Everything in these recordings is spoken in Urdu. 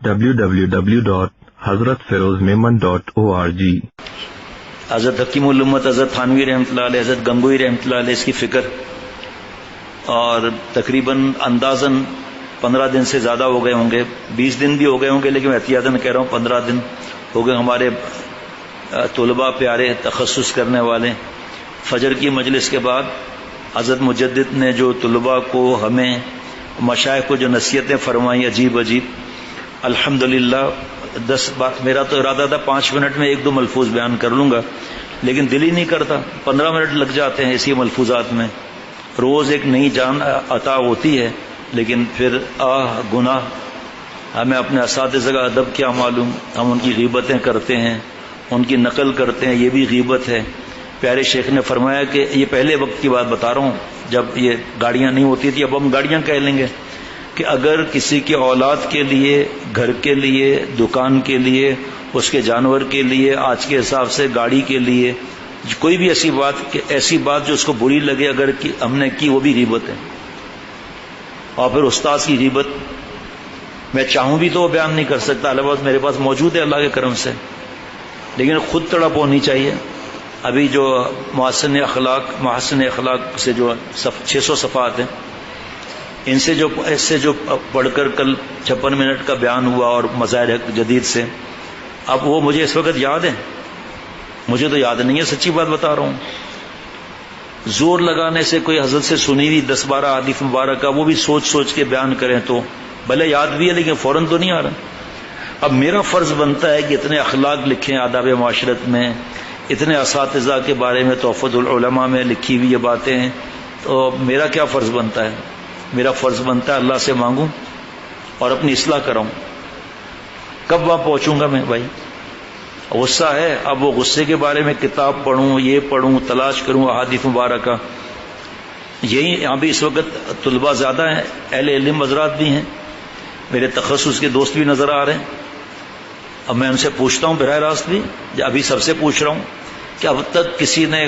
www.hazratfirozmemon.org حضرت حکیم الامت حضرت تھانوی رحمۃ اللہ علیہ، حضرت گنگوئی رحمۃ اللہ علیہ اس کی فکر، اور تقریباً اندازاً 15 دن سے زیادہ ہو گئے ہوں گے، 20 دن بھی ہو گئے ہوں گے، لیکن میں احتیاطاً کہہ رہا ہوں 15 دن ہو گئے ہمارے طلباء پیارے تخصص کرنے والے فجر کی مجلس کے بعد حضرت مجدد نے جو طلباء کو، ہمیں مشائخ کو جو نصیحتیں فرمائی عجیب عجیب، الحمدللہ 10 بات، میرا تو ارادہ تھا 5 منٹ میں 1-2 ملفوظ بیان کر لوں گا، لیکن دل ہی نہیں کرتا، 15 منٹ لگ جاتے ہیں اسی ملفوظات میں۔ روز ایک نئی جان عطا ہوتی ہے، لیکن پھر گناہ، ہمیں اپنے اساتذہ کا ادب کیا معلوم، ہم ان کی غیبتیں کرتے ہیں، ان کی نقل کرتے ہیں، یہ بھی غیبت ہے۔ پیارے شیخ نے فرمایا کہ یہ پہلے وقت کی بات بتا رہا ہوں، جب یہ گاڑیاں نہیں ہوتی تھی، اب ہم گاڑیاں کہہ لیں گے، کہ اگر کسی کی اولاد کے لیے، گھر کے لیے، دکان کے لیے، اس کے جانور کے لیے، آج کے حساب سے گاڑی کے لیے، کوئی بھی ایسی بات جو اس کو بری لگے اگر ہم نے کی، وہ بھی غیبت ہے۔ اور پھر استاد کی غیبت میں چاہوں بھی تو وہ بیان نہیں کر سکتا، البتہ میرے پاس موجود ہے اللہ کے کرم سے، لیکن خود تڑپ ہونی چاہیے۔ ابھی جو محسن اخلاق سے جو 600 صفحات ہیں، ان سے جو پڑھ کر کل 56 منٹ کا بیان ہوا، اور مظاہر حق جدید سے، اب وہ مجھے اس وقت یاد ہے؟ مجھے تو یاد نہیں ہے، سچی بات بتا رہا ہوں۔ زور لگانے سے کوئی حضرت سے سنی ہوئی 10-12 حدیث مبارکہ، وہ بھی سوچ کے بیان کریں تو بھلے یاد بھی ہے، لیکن فوراً تو نہیں آ رہا۔ اب میرا فرض بنتا ہے کہ اتنے اخلاق لکھیں آداب معاشرت میں، اتنے اساتذہ کے بارے میں تحفۃ العلماء میں لکھی ہوئی یہ باتیں ہیں، تو میرا کیا فرض بنتا ہے؟ میرا فرض بنتا ہے اللہ سے مانگوں اور اپنی اصلاح کراؤں۔ کب وہاں پہنچوں گا میں بھائی؟ غصہ ہے، اب وہ غصے کے بارے میں کتاب پڑھوں، یہ پڑھوں، تلاش کروں احادیث مبارکہ۔ یہی یہاں بھی اس وقت طلباء زیادہ ہیں، اہل علم حضرات بھی ہیں، میرے تخصص کے دوست بھی نظر آ رہے ہیں۔ اب میں ان سے پوچھتا ہوں براہ راست بھی، ابھی سب سے پوچھ رہا ہوں کہ اب تک کسی نے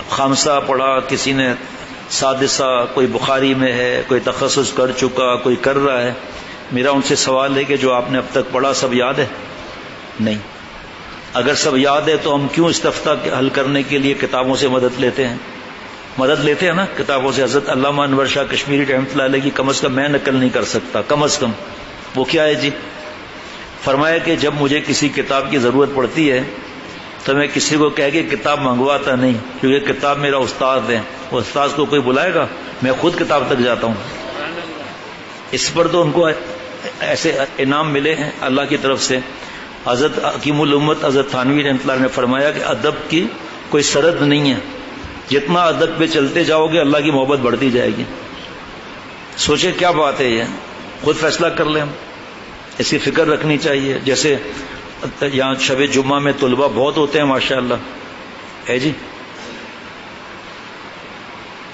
خامسہ پڑھا، کسی نے سادسہ، کوئی بخاری میں ہے، کوئی تخصص کر چکا، کوئی کر رہا ہے؟ میرا ان سے سوال ہے کہ جو آپ نے اب تک پڑھا سب یاد ہے؟ نہیں۔ اگر سب یاد ہے تو ہم کیوں استفتاء حل کرنے کے لیے کتابوں سے مدد لیتے ہیں؟ نا کتابوں سے۔ حضرت علامہ انور شاہ کشمیری رحمۃ اللہ علیہ کی کم از کم میں نقل نہیں کر سکتا، کم از کم۔ وہ کیا ہے جی؟ فرمایا کہ جب مجھے کسی کتاب کی ضرورت پڑتی ہے تو میں کسی کو کہہ کے کتاب منگواتا نہیں، کیونکہ کتاب میرا استاد ہے، وہ استاد کو کوئی بلائے گا؟ میں خود کتاب تک جاتا ہوں۔ اس پر تو ان کو ایسے انعام ملے ہیں اللہ کی طرف سے۔ حضرت حکیم الامت حضرت تھانوی رحمۃ اللہ نے فرمایا کہ ادب کی کوئی سرحد نہیں ہے، جتنا ادب پہ چلتے جاؤ گے اللہ کی محبت بڑھتی جائے گی۔ سوچے کیا بات ہے، یہ خود فیصلہ کر لیں، ہم اس کی فکر رکھنی چاہیے۔ جیسے یہاں شب جمعہ میں طلباء بہت ہوتے ہیں ماشاءاللہ ہے جی۔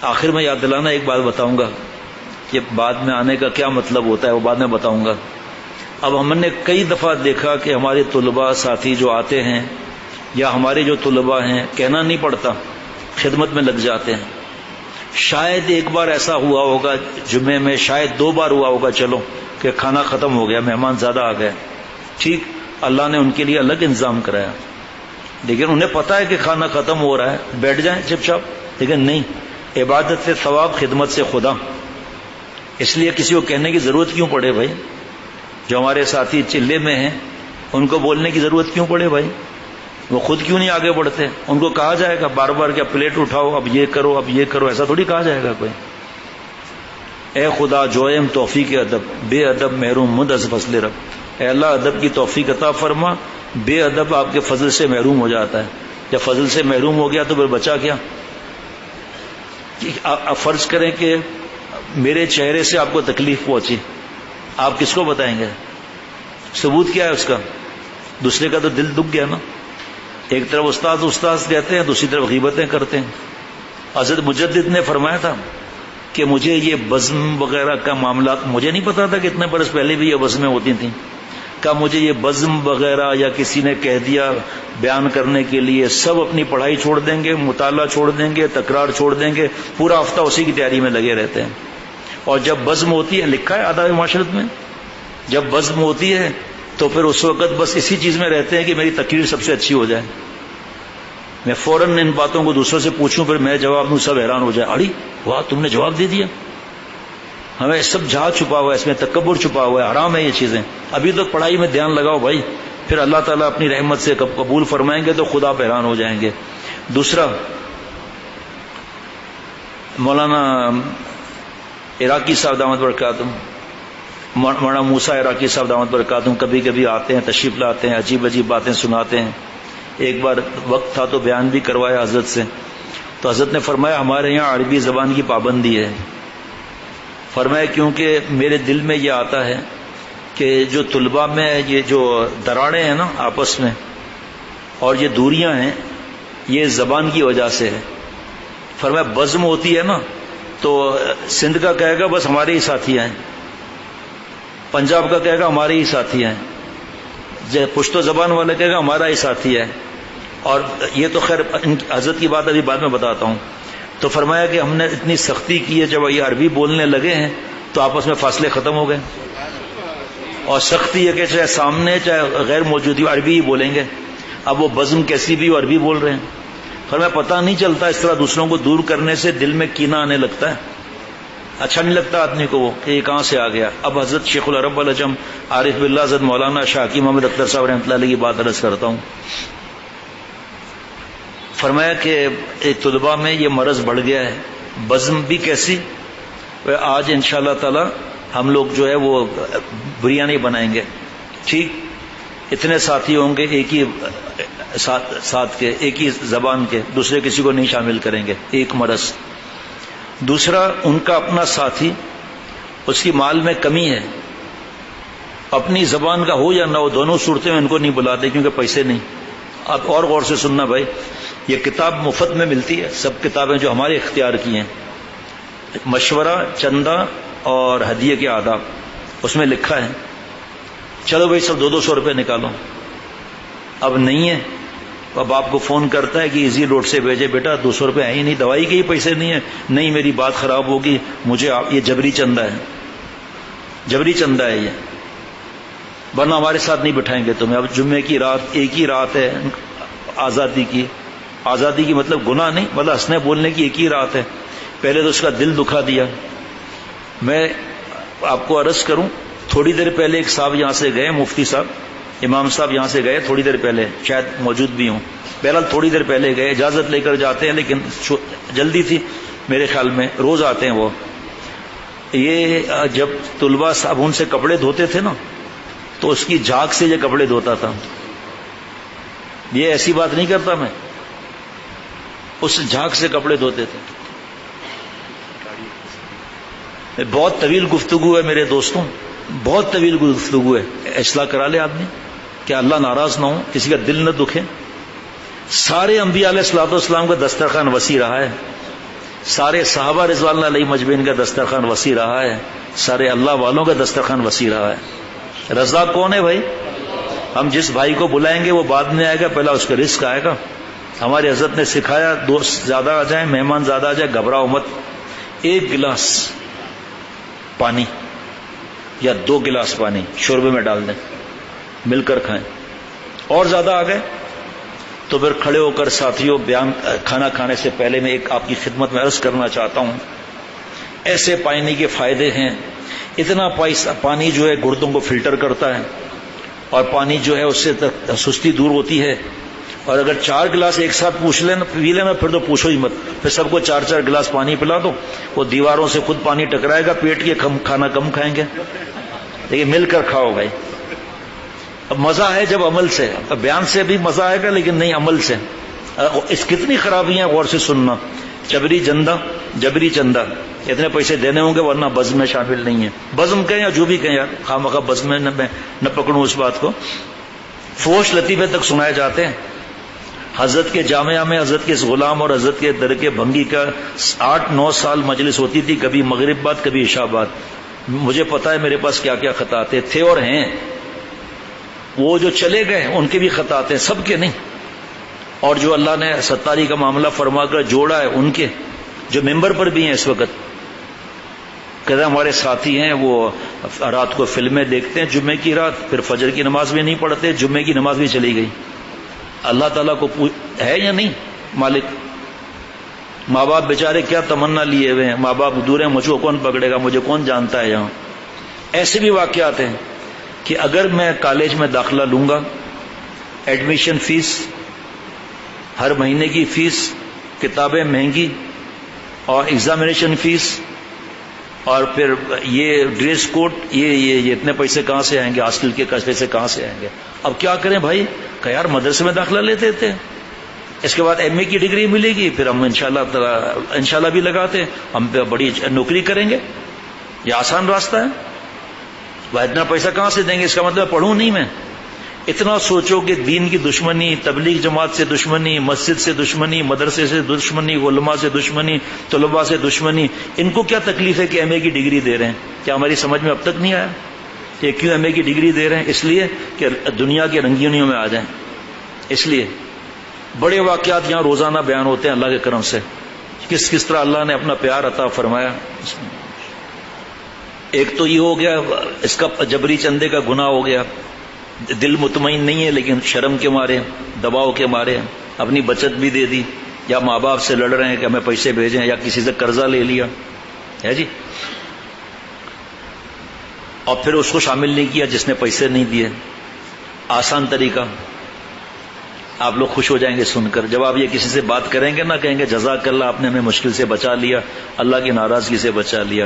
آخر میں یاد دلانا ایک بات بتاؤں گا کہ بعد میں آنے کا کیا مطلب ہوتا ہے، وہ بعد میں بتاؤں گا۔ اب ہم نے کئی دفعہ دیکھا کہ ہمارے طلباء ساتھی جو آتے ہیں، یا ہمارے جو طلباء ہیں، کہنا نہیں پڑتا، خدمت میں لگ جاتے ہیں۔ شاید ایک بار ایسا ہوا ہوگا جمعے میں، شاید 2 بار ہوا ہوگا، چلو کہ کھانا ختم ہو گیا، مہمان زیادہ آ گئے، ٹھیک، اللہ نے ان کے لیے الگ انتظام کرایا، لیکن انہیں پتا ہے کہ کھانا ختم ہو رہا ہے، بیٹھ جائیں چپ چاپ، لیکن نہیں، عبادت سے ثواب، خدمت سے خدا۔ اس لیے کسی کو کہنے کی ضرورت کیوں پڑے بھائی؟ جو ہمارے ساتھی چلے میں ہیں ان کو بولنے کی ضرورت کیوں پڑے بھائی؟ وہ خود کیوں نہیں آگے بڑھتے؟ ان کو کہا جائے گا بار بار کہ پلیٹ اٹھاؤ، اب یہ کرو، اب یہ کرو، ایسا تھوڑی کہا جائے گا کوئی۔ اے خدا جوئم توفیق ادب، بے ادب محروم مد از فضل رب۔ اے اللہ ادب کی توفیق عطا فرما، بے ادب آپ کے فضل سے محروم ہو جاتا ہے۔ جب فضل سے محروم ہو گیا تو پھر بچا کیا؟ آپ فرض کریں کہ میرے چہرے سے آپ کو تکلیف پہنچی، آپ کس کو بتائیں گے؟ ثبوت کیا ہے اس کا؟ دوسرے کا تو دل دکھ گیا نا۔ ایک طرف استاد کہتے ہیں، دوسری طرف غیبتیں کرتے ہیں۔ حضرت مجدد نے فرمایا تھا کہ مجھے یہ بزم وغیرہ کا معاملات، مجھے نہیں پتا تھا کہ اتنے برس پہلے بھی یہ بزمیں ہوتی تھیں، کہ مجھے یہ بزم وغیرہ یا کسی نے کہہ دیا بیان کرنے کے لیے، سب اپنی پڑھائی چھوڑ دیں گے، مطالعہ چھوڑ دیں گے، تکرار چھوڑ دیں گے، پورا ہفتہ اسی کی تیاری میں لگے رہتے ہیں۔ اور جب بزم ہوتی ہے، لکھا ہے آداب معاشرت میں، جب بزم ہوتی ہے تو پھر اس وقت بس اسی چیز میں رہتے ہیں کہ میری تقریر سب سے اچھی ہو جائے، میں فوراً ان باتوں کو دوسروں سے پوچھوں، پھر میں جواب دوں، سب حیران ہو جائے، اڑی واہ تم نے جواب دے دیا. ہمیں سب جہاد چھپا ہوا ہے، اس میں تکبر چھپا ہوا ہے، حرام ہے یہ چیزیں. ابھی تو پڑھائی میں دھیان لگاؤ بھائی، پھر اللہ تعالیٰ اپنی رحمت سے قبول فرمائیں گے تو خود آپ حیران ہو جائیں گے. دوسرا، مولانا عراقی صاحب دامت برکاتہم، مولانا موسیٰ عراقی صاحب دامت برکاتہم کبھی کبھی آتے ہیں، تشریف لاتے ہیں، عجیب عجیب باتیں سناتے ہیں. ایک بار وقت تھا تو بیان بھی کروایا حضرت سے، تو حضرت نے فرمایا ہمارے یہاں عربی زبان کی پابندی ہے. فرمایا کیونکہ میرے دل میں یہ آتا ہے کہ جو طلباء میں یہ جو دراڑیں ہیں نا آپس میں اور یہ دوریاں ہیں، یہ زبان کی وجہ سے ہے. فرمایا بزم ہوتی ہے نا تو سندھ کا کہے گا بس ہمارے ہی ساتھی ہیں، پنجاب کا کہے گا ہمارے ہی ساتھی ہیں، پشتو زبان والے کہے گا ہمارا ہی ساتھی ہے. اور یہ تو خیر حضرت کی بات ابھی بعد میں بتاتا ہوں. تو فرمایا کہ ہم نے اتنی سختی کی ہے، جب یہ عربی بولنے لگے ہیں تو آپس میں فاصلے ختم ہو گئے. اور سختی ہے کہ چاہے سامنے چاہے غیر موجودی عربی ہی بولیں گے. اب وہ بزم کیسی بھی عربی بول رہے ہیں. فرمایا پتہ نہیں چلتا، اس طرح دوسروں کو دور کرنے سے دل میں کینہ آنے لگتا ہے، اچھا نہیں لگتا آدمی کو وہ کہ یہ کہاں سے آ گیا. اب حضرت شیخ العرب العجم عارف باللہ حضرت مولانا شاہ حکیم محمد اختر صاحب رحمۃ اللہ علیہ کی بات عرض کرتا ہوں. فرمایا کہ طلباء میں یہ مرض بڑھ گیا ہے. بزم بھی کیسی، آج انشاءاللہ تعالی ہم لوگ جو ہے وہ بریانی بنائیں گے، ٹھیک، اتنے ساتھی ہوں گے ایک ہی ساتھ کے، ایک ہی زبان کے، دوسرے کسی کو نہیں شامل کریں گے. ایک مرض. دوسرا، ان کا اپنا ساتھی، اس کی مال میں کمی ہے، اپنی زبان کا ہو یا نہ ہو، دونوں صورتیں میں ان کو نہیں بلاتے کیونکہ پیسے نہیں. اب اور غور سے سننا بھائی، یہ کتاب مفت میں ملتی ہے، سب کتابیں جو ہمارے اختیار کی ہیں، مشورہ، چندہ اور ہدیے کے آداب، اس میں لکھا ہے. چلو بھائی سب 200 روپے نکالو. اب نہیں ہے، اب آپ کو فون کرتا ہے کہ ایزی روڈ سے بھیجے، بیٹا 200 روپے ہیں ہی نہیں، دوائی کے ہی پیسے نہیں ہیں. نہیں میری بات خراب ہوگی، مجھے یہ جبری چندہ ہے، جبری چندہ ہے یہ، ورنہ ہمارے ساتھ نہیں بٹھائیں گے تمہیں. اب جمعے کی رات ایک ہی رات ہے آزادی کی، آزادی کی مطلب گناہ نہیں، مطلب ہنسنے بولنے کی ایک ہی رات ہے. پہلے تو اس کا دل دکھا دیا. میں آپ کو عرض کروں، تھوڑی دیر پہلے ایک صاحب یہاں سے گئے، مفتی صاحب، امام صاحب یہاں سے گئے تھوڑی دیر پہلے، شاید موجود بھی ہوں، بہرحال تھوڑی دیر پہلے گئے، اجازت لے کر جاتے ہیں لیکن جلدی تھی میرے خیال میں، روز آتے ہیں وہ. یہ جب طلباء صاحب ان سے کپڑے دھوتے تھے نا تو اس کی جھاگ سے یہ کپڑے دھوتا تھا. یہ ایسی بات نہیں کرتا میں، اس جھاگ سے کپڑے دھوتے تھے. بہت طویل گفتگو ہے میرے دوستوں، بہت طویل گفتگو ہے. اصلاح کرا لے آدمی کہ اللہ ناراض نہ ہو، کسی کا دل نہ دکھے. سارے انبیاء علیہ الصلوۃ والسلام کا دسترخوان وسیع رہا ہے، سارے صحابہ رضوان اللہ علیہ مجمعین کا دسترخوان وسیع رہا ہے، سارے اللہ والوں کا دسترخوان وسیع رہا ہے. رزاق کون ہے بھائی؟ ہم جس بھائی کو بلائیں گے وہ بعد میں آئے گا، پہلا اس کا رزق آئے گا. ہمارے حضرت نے سکھایا، دوست زیادہ آ جائیں، مہمان زیادہ آ جائے، گھبراؤ مت، 1 گلاس پانی یا 2 گلاس پانی شوربے میں ڈال دیں، مل کر کھائیں. اور زیادہ آ گئے تو پھر کھڑے ہو کر ساتھیوں کھانا کھانے سے پہلے میں ایک آپ کی خدمت میں عرض کرنا چاہتا ہوں، ایسے پانی کے فائدے ہیں. اتنا پانی جو ہے گردوں کو فلٹر کرتا ہے اور پانی جو ہے اس سے سستی دور ہوتی ہے. اور اگر 4 گلاس ایک ساتھ پی لینا پھر تو پوچھو ہی مت، پھر سب کو 4 گلاس پانی پلا دو، وہ دیواروں سے خود پانی ٹکرائے گا، پیٹ کے کھانا کم کھائیں گے. لیکن مل کر کھاؤ بھائی. اب مزہ ہے جب عمل سے، بیان سے بھی مزہ آئے گا لیکن نہیں عمل سے. اس کتنی خرابیاں غور سے سننا. جبری چندہ اتنے پیسے دینے ہوں گے ورنہ بزم میں شامل نہیں ہے. بزم کہیں یا جو بھی کہیں یار، خواہ بزم میں نہ پکڑوں اس بات کو. فوش لطیفے تک سنائے جاتے ہیں. حضرت کے جامعہ میں حضرت کے غلام اور حضرت کے در کے بھنگی کا 8-9 سال مجلس ہوتی تھی، کبھی مغرب بعد کبھی عشاء بعد. مجھے پتا ہے میرے پاس کیا کیا خطاطے تھے اور ہیں. وہ جو چلے گئے ان کے بھی خطاطے، سب کے نہیں. اور جو اللہ نے ستاری کا معاملہ فرما کر جوڑا ہے ان کے، جو ممبر پر بھی ہیں اس وقت، کہتے ہمارے ساتھی ہیں وہ رات کو فلمیں دیکھتے ہیں جمعے کی رات، پھر فجر کی نماز بھی نہیں پڑھتے، جمعے کی نماز بھی چلی گئی۔ اللہ تعالیٰ کو ہے یا نہیں مالک؟ ماں باپ بیچارے کیا تمنا لیے ہوئے ہیں، ماں باپ دور ہیں، مجھ کو کون پکڑے گا، مجھے کون جانتا ہے یہاں۔ ایسے بھی واقعات ہیں کہ اگر میں کالج میں داخلہ لوں گا، ایڈمیشن فیس، ہر مہینے کی فیس، کتابیں مہنگی اور ایگزامینیشن فیس، اور پھر یہ ڈریس کوڈ، یہ اتنے پیسے کہاں سے آئیں گے، ہاسٹل کے پیسے کہاں سے آئیں گے؟ اب کیا کریں بھائی؟ کہ یار مدرسے میں داخلہ لیتے تھے، اس کے بعد ایم اے کی ڈگری ملے گی، پھر ہم انشاءاللہ بھی لگاتے، ہم پہ بڑی نوکری کریں گے، یہ آسان راستہ ہے۔ وہ اتنا پیسہ کہاں سے دیں گے؟ اس کا مطلب پڑھوں نہیں میں۔ اتنا سوچو کہ دین کی دشمنی، تبلیغ جماعت سے دشمنی، مسجد سے دشمنی، مدرسے سے دشمنی، علماء سے دشمنی، طلباء سے دشمنی، ان کو کیا تکلیف ہے کہ ایم اے کی ڈگری دے رہے ہیں؟ کیا ہماری سمجھ میں اب تک نہیں آیا کہ کیوں ایم اے کی ڈگری دے رہے ہیں؟ اس لیے کہ دنیا کے رنگینیوں میں آ جائیں۔ اس لیے بڑے واقعات یہاں روزانہ بیان ہوتے ہیں اللہ کے کرم سے، کس طرح اللہ نے اپنا پیار عطا فرمایا۔ ایک تو یہ ہو گیا اس کا جبری چندے کا گناہ ہو گیا، دل مطمئن نہیں ہے لیکن شرم کے مارے، دباؤ کے مارے اپنی بچت بھی دے دی، یا ماں باپ سے لڑ رہے ہیں کہ ہمیں پیسے بھیجیں، یا کسی سے قرضہ لے لیا ہے جی، اور پھر اس کو شامل نہیں کیا جس نے پیسے نہیں دیے۔ آسان طریقہ، آپ لوگ خوش ہو جائیں گے سن کر، جب آپ یہ کسی سے بات کریں گے نا، کہیں گے جزاک اللہ، آپ نے ہمیں مشکل سے بچا لیا، اللہ کی ناراضگی سے بچا لیا۔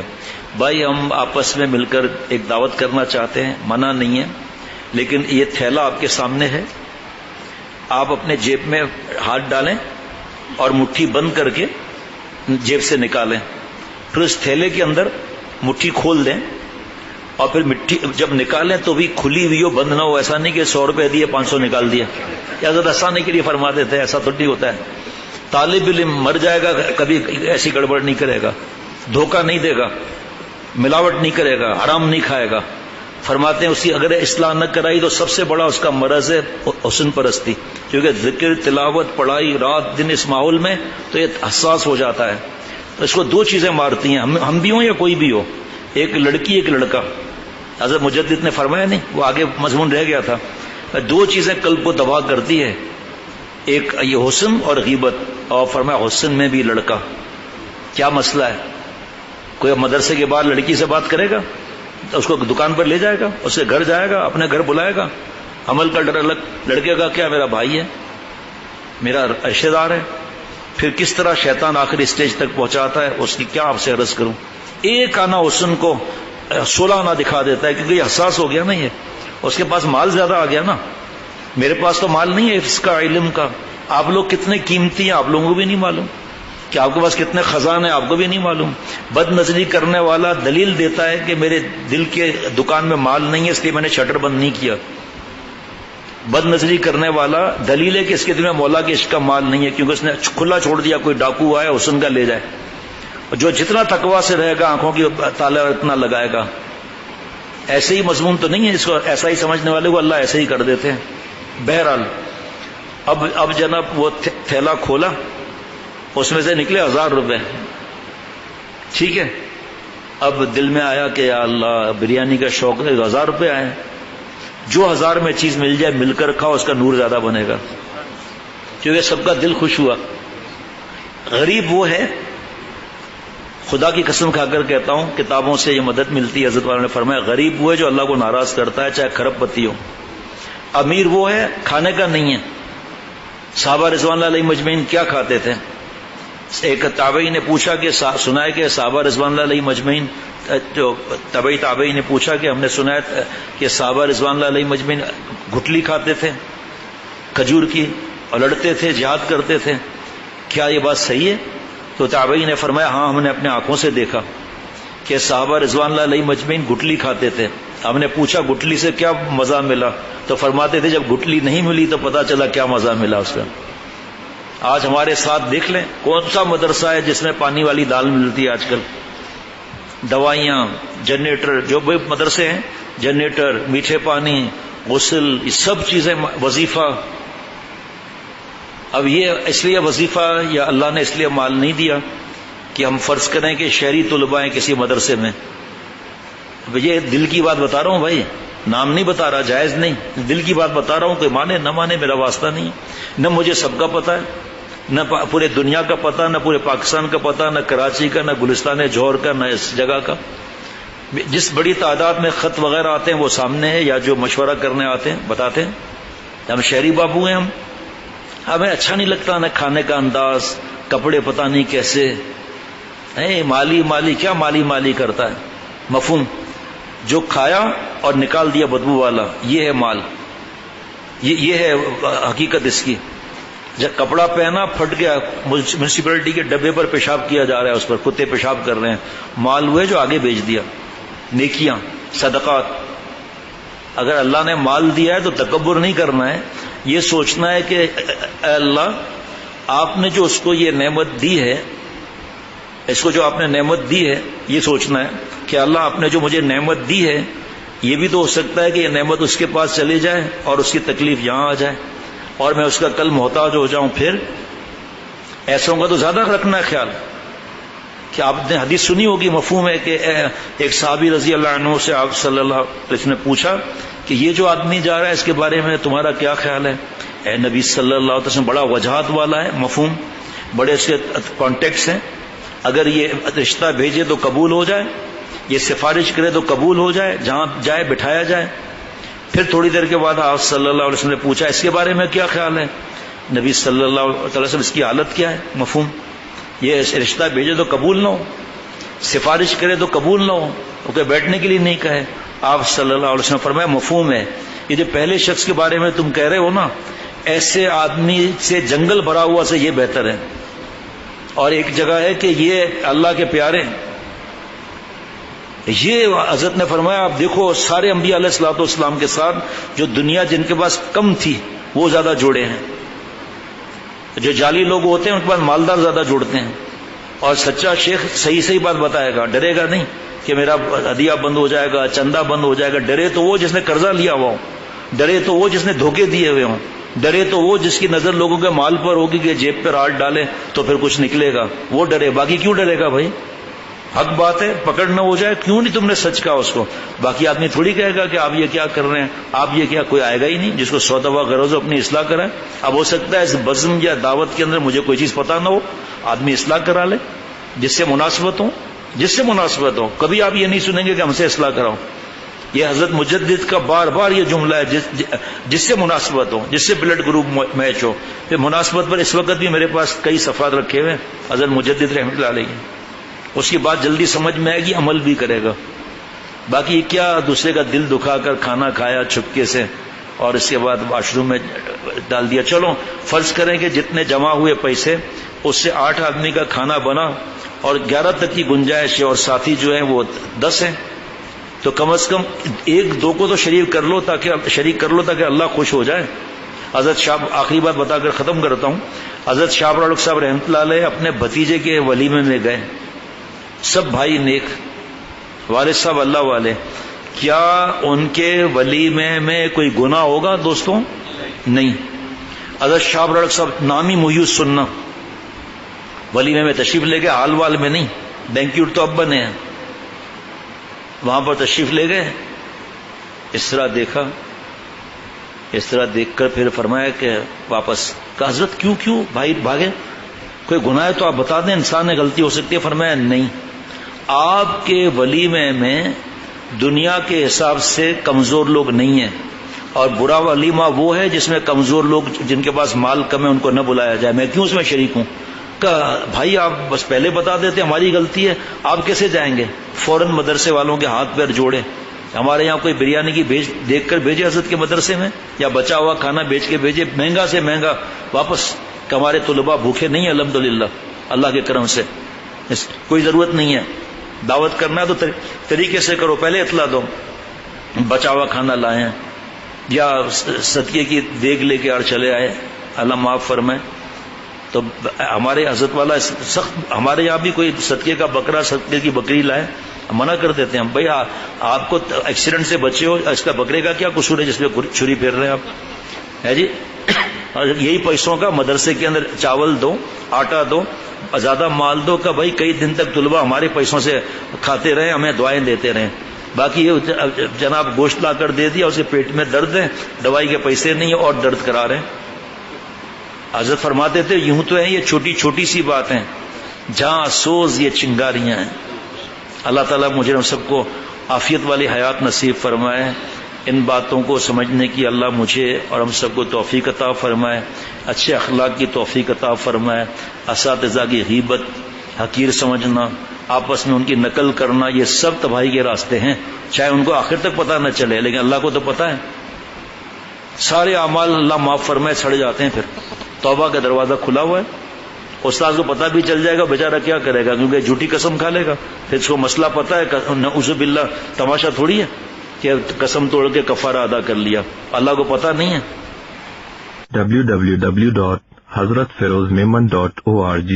بھائی ہم آپس میں مل کر ایک دعوت کرنا چاہتے ہیں، منع نہیں ہے، لیکن یہ تھیلا آپ کے سامنے ہے، آپ اپنے جیب میں ہاتھ ڈالیں اور مٹھی بند کر کے جیب سے نکالیں، پھر اس تھیلے کے اندر مٹھی کھول دیں، اور پھر مٹھی جب نکالیں تو بھی کھلی ہوئی ہو، بند نہ ہو۔ ایسا نہیں کہ 100 روپے دیے 500 نکال دیا، یا ذرا آسانی کے لیے فرما دیتے ہیں، ایسا تو نہیں ہوتا ہے۔ طالب علم مر جائے گا کبھی ایسی گڑبڑ نہیں کرے گا، دھوکہ نہیں دے گا، ملاوٹ نہیں کرے گا، حرام نہیں کھائے گا۔ فرماتے ہیں اسی اگر اصلاح نہ کرائی تو سب سے بڑا اس کا مرض ہے حسن پرستی، کیونکہ ذکر، تلاوت، پڑھائی رات دن اس ماحول میں تو یہ حساس ہو جاتا ہے۔ تو اس کو دو چیزیں مارتی ہیں، ہم بھی ہوں یا کوئی بھی ہو، ایک لڑکی ایک لڑکا۔ حضرت مجدد نے فرمایا نہیں، وہ آگے مضمون رہ گیا تھا، دو چیزیں قلب کو تباہ کرتی ہے، ایک یہ حسن اور غیبت، اور فرمایا حسن میں بھی لڑکا۔ کیا مسئلہ ہے؟ کوئی مدرسے کے بعد لڑکی سے بات کرے گا تو اس کو دکان پر لے جائے گا، اس کے گھر جائے گا، اپنے گھر بلائے گا، عمل کا ڈر الگ، لڑکے کا کیا میرا بھائی ہے، میرا رشتہ دار ہے۔ پھر کس طرح شیطان آخری اسٹیج تک پہنچاتا ہے، اس کی کیا آپ سے عرض کروں۔ ایک آنا حسن کو 16 آنا دکھا دیتا ہے، کیونکہ یہ حساس ہو گیا نا، یہ اس کے پاس مال زیادہ آ گیا نا۔ میرے پاس تو مال نہیں ہے اس کا، علم کا، آپ لوگ کتنے قیمتی ہیں آپ لوگوں کو بھی نہیں معلوم، کہ آپ کے پاس کتنے خزانے آپ کو بھی نہیں معلوم۔ بد نظری کرنے والا دلیل دیتا ہے کہ میرے دل کے دکان میں مال نہیں ہے اس لیے میں نے شٹر بند نہیں کیا۔ بد نظری کرنے والا دلیل ہے کہ اس کے دل میں مولا کے عشق کا مال نہیں ہے، کیونکہ اس نے کھلا چھوڑ دیا، کوئی ڈاکو آئے حسن کا لے جائے۔ جو جتنا تقویٰ سے رہے گا آنکھوں کی تالا اتنا لگائے گا۔ ایسے ہی مضمون تو نہیں ہے، اس کو ایسا ہی سمجھنے والے کو اللہ ایسے ہی کر دیتے ہیں۔ بہرحال اب جناب وہ تھیلا کھولا، اس میں سے نکلے 1000 روپے، ٹھیک ہے۔ اب دل میں آیا کہ یا اللہ بریانی کا شوق ہے، 1000 روپے آئے، جو 1000 میں چیز مل جائے مل کر کھاؤ، اس کا نور زیادہ بنے گا، کیونکہ سب کا دل خوش ہوا۔ غریب وہ ہے، خدا کی قسم کھا کر کہتا ہوں، کتابوں سے یہ مدد ملتی ہے، حضرت والا نے فرمایا غریب وہ ہے جو اللہ کو ناراض کرتا ہے چاہے کھرب پتی ہو۔ امیر وہ ہے کھانے کا نہیں ہے۔ صحابہ رضوان اللہ علیہ مجمعین کیا کھاتے تھے؟ ایک تابعی نے پوچھا کہ سنا ہے کہ صحابہ رضوان اللہ علیہ مجمعین، جو تابعی نے پوچھا کہ ہم نے سنا ہے کہ صحابہ رضوان اللہ علیہ مجمعین گٹلی کھاتے تھے کھجور کی، اور لڑتے تھے، جہاد کرتے تھے، کیا یہ بات صحیح ہے؟ تو تابعی نے فرمایا ہاں ہم نے اپنے آنکھوں سے دیکھا کہ صحابہ رضوان اللہ علیہ مجمعین گٹلی کھاتے تھے۔ ہم نے پوچھا گٹلی سے کیا مزہ ملا، تو فرماتے تھے جب گٹلی نہیں ملی تو پتا چلا کیا مزہ ملا اس کا۔ آج ہمارے ساتھ دیکھ لیں کون سا مدرسہ ہے جس میں پانی والی دال ملتی ہے آج کل، دوائیاں، جنریٹر، جو بھی مدرسے ہیں، جنریٹر، میٹھے پانی، غسل، یہ سب چیزیں، وظیفہ۔ اب یہ اس لیے وظیفہ یا اللہ نے اس لیے مال نہیں دیا کہ ہم فرض کریں کہ شہری طلباء ہیں کسی مدرسے میں، یہ دل کی بات بتا رہا ہوں بھائی، نام نہیں بتا رہا، جائز نہیں، دل کی بات بتا رہا ہوں، کوئی مانے نہ مانے میرا واسطہ نہیں، نہ مجھے سب کا پتہ ہے، نہ پورے دنیا کا پتہ، نہ پورے پاکستان کا پتہ، نہ کراچی کا، نہ گلستان جوہر کا، نہ اس جگہ کا۔ جس بڑی تعداد میں خط وغیرہ آتے ہیں وہ سامنے ہے، یا جو مشورہ کرنے آتے ہیں بتاتے ہیں، ہم شہری بابو ہیں، ہمیں اچھا نہیں لگتا نہ کھانے کا انداز، کپڑے پتہ نہیں کیسے، مالی مالی کیا مالی مالی کرتا ہے، مفہوم جو کھایا اور نکال دیا بدبو والا، یہ ہے مال، یہ ہے حقیقت اس کی۔ جب کپڑا پہنا پھٹ گیا، میونسپلٹی کے ڈبے پر پیشاب کیا جا رہا ہے، اس پر کتے پیشاب کر رہے ہیں، مال ہوئے جو آگے بیچ دیا، نیکیاں صدقات۔ اگر اللہ نے مال دیا ہے تو تکبر نہیں کرنا ہے، یہ سوچنا ہے کہ اے اللہ آپ نے جو اس کو یہ نعمت دی ہے، اس کو جو آپ نے نعمت دی ہے، یہ سوچنا ہے کہ اللہ آپ نے جو مجھے نعمت دی ہے، یہ بھی تو ہو سکتا ہے کہ یہ نعمت اس کے پاس چلی جائے اور اس کی تکلیف یہاں آ جائے اور میں اس کا کل محتاج ہو جاؤں، پھر ایسوں کا تو زیادہ رکھنا ہے خیال۔ کہ آپ نے حدیث سنی ہوگی، مفہوم ہے کہ ایک صحابی رضی اللہ عنہ سے آپ صلی اللہ علیہ وسلم نے پوچھا کہ یہ جو آدمی جا رہا ہے اس کے بارے میں تمہارا کیا خیال ہے؟ اے نبی صلی اللہ علیہ وسلم بڑا وجہات والا ہے، مفہوم بڑے اس کے کانٹیکٹس ہیں، اگر یہ رشتہ بھیجے تو قبول ہو جائے، یہ سفارش کرے تو قبول ہو جائے، جہاں جائے بٹھایا جائے۔ پھر تھوڑی دیر کے بعد آپ صلی اللہ علیہ وسلم نے پوچھا اس کے بارے میں کیا خیال ہے؟ نبی صلی اللہ علیہ وسلم اس کی حالت کیا ہے، مفہوم یہ رشتہ بھیجے تو قبول نہ ہو، سفارش کرے تو قبول نہ ہو، اوکے بیٹھنے کے لیے نہیں کہے۔ آپ صلی اللہ علیہ وسلم فرمایا مفہوم ہے، یہ جو پہلے شخص کے بارے میں تم کہہ رہے ہو نا، ایسے آدمی سے جنگل بھرا ہوا سے یہ بہتر ہے۔ اور ایک جگہ ہے کہ یہ اللہ کے پیارے، یہ حضرت نے فرمایا آپ دیکھو سارے انبیاء علیہ الصلوۃ والسلام کے ساتھ جو دنیا جن کے پاس کم تھی وہ زیادہ جوڑے ہیں، جو جعلی لوگ ہوتے ہیں ان کے پاس مالدار زیادہ جوڑتے ہیں، اور سچا شیخ صحیح بات بتائے گا، ڈرے گا نہیں کہ میرا ہدیہ بند ہو جائے گا، چندہ بند ہو جائے گا۔ ڈرے تو وہ جس نے قرضہ لیا ہوا ہو، ڈرے تو وہ جس نے دھوکے دیے ہوئے ہوں، ڈرے تو وہ جس کی نظر لوگوں کے مال پر ہوگی کہ جیب پر ہاتھ ڈالے تو پھر کچھ نکلے گا، وہ ڈرے، باقی کیوں ڈرے گا بھائی؟ حق بات ہے، پکڑ نہ ہو جائے، کیوں نہیں تم نے سچ کہا اس کو؟ باقی آدمی تھوڑی کہے گا کہ آپ یہ کیا کر رہے ہیں، آپ یہ کیا، کوئی آئے گا ہی نہیں جس کو 100 دفعہ غرض ہو اپنی اصلاح کرائے۔ اب ہو سکتا ہے اس بزم یا دعوت کے اندر مجھے کوئی چیز پتہ نہ ہو، آدمی اصلاح کرا لے جس سے مناسبت ہو، کبھی آپ یہ نہیں سنیں گے کہ ہم سے اصلاح کراؤ۔ یہ حضرت مجدد کا بار بار یہ جملہ ہے، جس سے مناسبت ہو، جس سے بلڈ گروپ میچ ہو۔ پھر مناسبت پر اس وقت بھی میرے پاس کئی صفحات رکھے ہوئے حضرت مجدد رحمۃ اللہ علیہ، اس کی بات جلدی سمجھ میں آئے گی، عمل بھی کرے گا۔ باقی کیا دوسرے کا دل دکھا کر کھانا کھایا چھپکے سے اور اس کے بعد واش روم میں ڈال دیا۔ چلو فرض کریں کہ جتنے جمع ہوئے پیسے اس سے 8 آدمی کا کھانا بنا اور 11 تک کی گنجائش ہے، اور ساتھی جو ہیں وہ 10 ہیں، تو کم از کم 1-2 کو تو شریک کر لو تاکہ اللہ خوش ہو جائے۔ حضرت شاہ، آخری بات بتا کر ختم کرتا ہوں، حضرت شاہ رڑک صاحب رحمۃ اللہ علیہ اپنے بھتیجے کے ولیمے میں گئے، سب بھائی نیک، والد صاحب اللہ والے، کیا ان کے ولیمے میں کوئی گناہ ہوگا دوستوں؟ نہیں۔ حضرت شاہ رڑک صاحب نامی محی سننا ولیمے میں تشریف لے گئے، حال وال میں نہیں، بینکیوٹ تو اب بنے ہیں، وہاں پر تشریف لے گئے، اس طرح دیکھا، اس طرح دیکھ کر پھر فرمایا کہ واپس، کہ حضرت کیوں بھائی بھاگے، کوئی گناہ ہے تو آپ بتا دیں، انسان نے غلطی ہو سکتی ہے۔ فرمایا نہیں، آپ کے ولیمے میں دنیا کے حساب سے کمزور لوگ نہیں ہیں، اور برا ولیمہ وہ ہے جس میں کمزور لوگ جن کے پاس مال کم ہے ان کو نہ بلایا جائے، میں کیوں اس میں شریک ہوں؟ کہا بھائی آپ بس پہلے بتا دیتے، ہماری غلطی ہے، آپ کیسے جائیں گے؟ فوراً مدرسے والوں کے ہاتھ پیر جوڑے، ہمارے یہاں کوئی بریانی کی دیکھ کر بھیجے حضرت کے مدرسے میں، یا بچا ہوا کھانا بیچ کے بھیجے مہنگا سے مہنگا واپس، کہ ہمارے طلباء بھوکے نہیں ہیں الحمدللہ اللہ کے کرم سے، کوئی ضرورت نہیں ہے، دعوت کرنا ہے تو طریقے سے کرو، پہلے اطلاع دو، بچا ہوا کھانا لائیں یا صدقے کی دیگ لے کے اور چلے آئے، اللہ معاف فرمائے۔ تو ہمارے حضرت والا سخت، ہمارے یہاں بھی کوئی صدقے کا بکرا، صدقے کی بکری لائے، منع کر دیتے ہیں ہم، بھائی آپ کو ایکسیڈنٹ سے بچے ہو، اس کا بکرے کا کیا قصور ہے جس پہ چھری پھیر رہے ہیں آپ، ہے جی؟ اور یہی پیسوں کا مدرسے کے اندر چاول دو، آٹا دو، زیادہ مال دو، کہ بھائی کئی دن تک طلباء ہمارے پیسوں سے کھاتے رہے، ہمیں دعائیں دیتے رہیں۔ باقی یہ جناب گوشت لا کر دے دیا، اسے پیٹ میں درد ہے، دوائی کے پیسے نہیں ہیں اور درد کرا رہے ہیں۔ حضرت فرماتے تھے یوں تو ہیں یہ چھوٹی چھوٹی سی باتیں، جہاں سوز یہ چنگاریاں ہیں۔ اللہ تعالیٰ مجھے ہم سب کو عافیت والی حیات نصیب فرمائے، ان باتوں کو سمجھنے کی اللہ مجھے اور ہم سب کو توفیق عطا فرمائے، اچھے اخلاق کی توفیق عطا فرمائے۔ اساتذہ کی غیبت، حقیر سمجھنا، آپس میں ان کی نقل کرنا، یہ سب تباہی کے راستے ہیں، چاہے ان کو آخر تک پتہ نہ چلے، لیکن اللہ کو تو پتہ ہے۔ سارے اعمال اللہ معاف فرمائے سڑ جاتے ہیں، پھر توبہ کا دروازہ کھلا ہوا ہے۔ استاد کو پتہ بھی چل جائے گا، بیچارہ کیا کرے گا، کیونکہ جھوٹی قسم کھا لے گا، پھر اس کو مسئلہ پتہ ہے، نعوذ باللہ تماشا تھوڑی ہے کہ قسم توڑ کے کفارہ ادا کر لیا، اللہ کو پتہ نہیں ہے۔ www.hazratfirozmemon.org